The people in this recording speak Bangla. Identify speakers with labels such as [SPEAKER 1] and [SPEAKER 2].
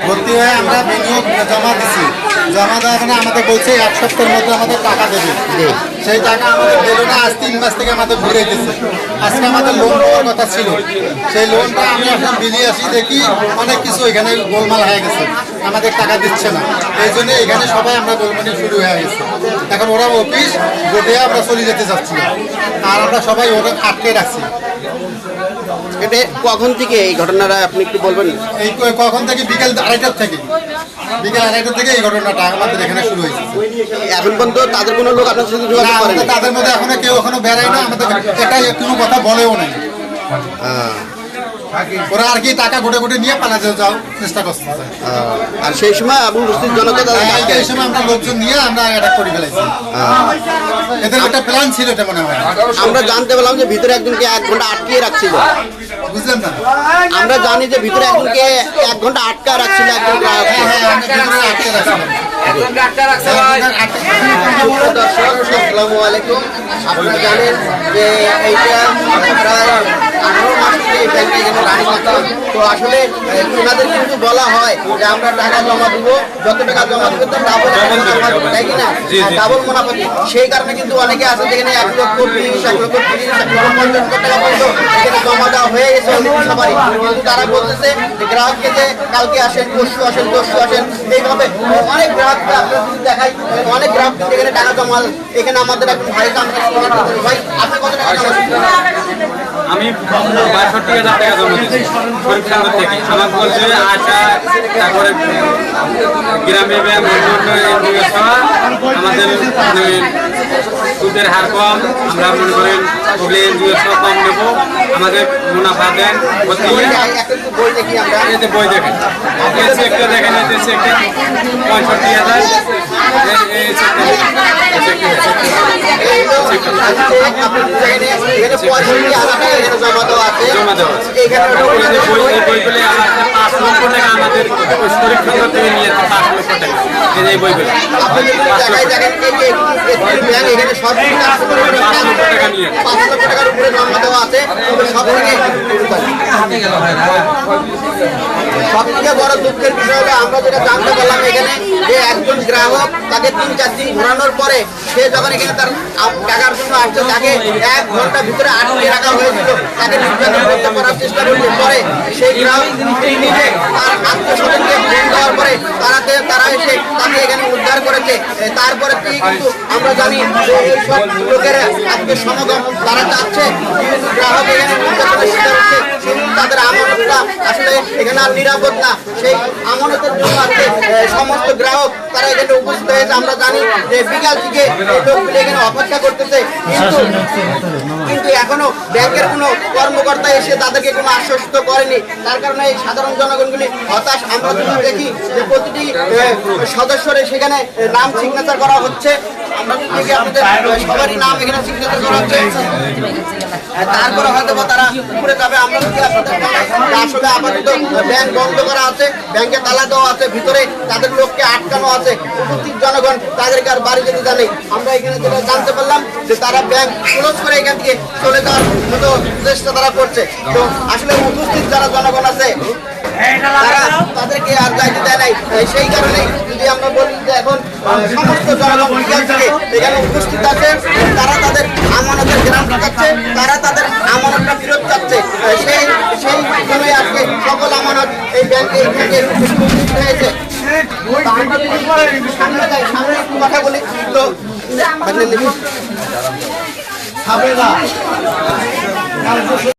[SPEAKER 1] ভর্তি হয়ে আমরা বিনিয়োগ জমা দিচ্ছি। জমা দেওয়া মানে আমাদের বলছে 1 সপ্তাহের মধ্যে আমাদের টাকা দেবে। সেই টাকা আমাদের দিল না, আজ 3 মাস থেকে আমাদের ঘুরে দিচ্ছে। আজকে আমাদের লোন নেওয়ার কথা ছিল, সেই লোনটা আমি এখন বিলিয়ে আসি, দেখি অনেক কিছু এখানে গোলমাল হয়ে গেছে, আমাদের টাকা দিচ্ছে না। এই জন্য এখানে সবাই আমরা গোলমালি শুরু হয়ে গেছে। এখন ওরা অফিস গোটে আমরা চলে যেতে চাচ্ছি না, আর আমরা সবাই ওরা আটকে রাখছি।
[SPEAKER 2] এটা কখন থেকে এই ঘটনাটা আপনি একটু বলবেন?
[SPEAKER 1] এই কখন থেকে? বিকেল 2:30টার থেকে। বিকেল 2:30টার থেকে এই ঘটনাটা আমাদের এখানে শুরু হয়েছে।
[SPEAKER 2] এখন পর্যন্ত তাদের কোনো লোক আপনার সাথে যোগাযোগ করে না?
[SPEAKER 1] তাদের মধ্যে এখনো কেউ বেড়ায় না, আমাদের এটাই কোনো কথা বলেও নাই। ওরা আর কি টাকা গোটে গোটে নিয়ে পালাতে যাও চেষ্টা করছে।
[SPEAKER 2] আর সেই সময় আবুল মুসলিম জনতা
[SPEAKER 1] এই সময় আমরা লোকজন নিয়ে আমরা অ্যাটাক করে ফেলেছি। এদের একটা প্ল্যান ছিল এটা মনে হয়।
[SPEAKER 2] আমরা জানতে পারলাম যে ভিতরে একজনকে 1 ঘন্টা আটকিয়ে রাখছিল,
[SPEAKER 1] বুঝলেন না?
[SPEAKER 2] আমরা জানি যে ভিতরে একজনকে 1 ঘন্টা আটকা রাখছিল একজন গ্রাহক। দর্শক আসসালামু আলাইকুম। আপনারা জানেন যে এইটা প্রায় 18 মাস থেকে এই ব্যাংকে এখানে রানিং হতো। তো আসলে ওনাদের কিন্তু বলা হয় যে আমরা টাকা জমা দিব, যত টাকা জমা দিব তার ডাবল তাই কিনা, ডাবল মুনাফা। সেই কারণে কিন্তু অনেকে আছে যেখানে 1 লক্ষ 20, 1 লক্ষ 30, 1 লক্ষ 50 টাকা পর্যন্ত এখানে জমা দেওয়া হয়ে গেছে সবারই। কিন্তু তারা বলতেছে যে গ্রাহককে যে কালকে আসেন, পরশু আসেন, তরশু আসেন, এইভাবে অনেক গ্রাহককে আপনার যদি দেখাই, অনেক গ্রাহক এখানে টাকা জমা। এখানে আমাদের একজন ভাই ভাই, আপনি কত টাকা জমা দিচ্ছেন?
[SPEAKER 3] আমি ৬২,০০০ টাকা জমা দিচ্ছি শরীফনগর থেকে। আমার বলছে আশা, তারপরে গ্রামে ব্যায়াম, আমাদের সুদের হার কম, আমরা মনে করেন ওগুলো এনজিও কম নেবো, আমাদের মুনাফা দেন। এতে বই দেখেন, চেকটা দেখেন, এতে চেকটা ৬৫,০০০। জমা দেওয়া আছে। বইগুলি আমাদের 5 লক্ষ টাকা, আমাদের শরীফনগর থেকে নিয়েছে 5 লক্ষ টাকা এই বইগুলি। 5 লক্ষ টাকা নিয়ে
[SPEAKER 2] 5 লক্ষ টাকার উপরে জমা দেওয়া আছে। সবথেকে বড় দুঃখের বিষয় হলো আমরা যেটা জানতে পারলাম এখানে যে একজন গ্রাহক তাকে 3-4 দিন ঘোরানোর পরে সে যখন এখানে তার টাকার জন্য আসছে, তাকে 1 ঘন্টা ভিতরে আটকে রাখা হয়েছিল। তাকে নির্যাতন করতে করার চেষ্টা করতে পরে সেই গ্রাহক নিজে তার আত্মীয়স্বজনকে ফোন দেওয়ার পরে তারা এসে তাকে এখানে উদ্ধার করেছে। তারপরে থেকে কিন্তু আমরা জানি যে এইসব লোকেরা আজকে সমাগম তারা চাচ্ছে গ্রাহক এখানে নির্যাতনের শিকার হচ্ছে, তাদের আমানতটা আসলে এখানে আর নিরাপদ না। সেই আমানতের জন্য আজকে সমস্ত গ্রাহক তারা এখানে উপস্থিত হয়েছে। আমরা জানি যে বিকাল থেকে লোকগুলি এখানে অপেক্ষা করতেছে, কিন্তু এখনো ব্যাংকের কোনো কর্মকর্তা এসে তাদেরকে কোনো আশ্বস্ত করেনি। তার কারণে এই সাধারণ জনগণগুলি হতাশ। আমরা যদি দেখি যে প্রতিটি সদস্যের সেখানে নাম সিগনেচার করা হচ্ছে, আমরা যদি দেখি আমাদের সবারই নাম এখানে সিগনেচার করা হচ্ছে, তারপরে হয়তো তারা উপরে যাবে। আমরা যদি আসলে আপাতত ব্যাংক বন্ধ করা আছে, ব্যাংকে তালা দেওয়া আছে, ভিতরে তাদের লোককে আটকানো আছে। উপস্থিত জনগণ তাদেরকে আর বাড়ি যেতে জানে। আমরা এখানে যেটা জানতে পারলাম যে তারা ব্যাংক ক্লোজ করে এখান থেকে চলে যাওয়ার মতো চেষ্টা তারা করছে। তো আসলে উপস্থিত যারা জনগণ আছে তারা তাদেরকে আর যাইতে দেয় নাই। সেই কারণে যদি আমরা বলি যে এখন সমস্ত জনগণ বিকাল থেকে এখানে উপস্থিত আছে, তারা তাদের আমানতের গ্রান্ট চাচ্ছে, তারা তাদের আমানতটা ফেরত চাচ্ছে। সেই জন্যই আজকে সকল আমানত এই ব্যাংকে উপস্থিত হয়েছে। সামনে একটু কথা বলি তো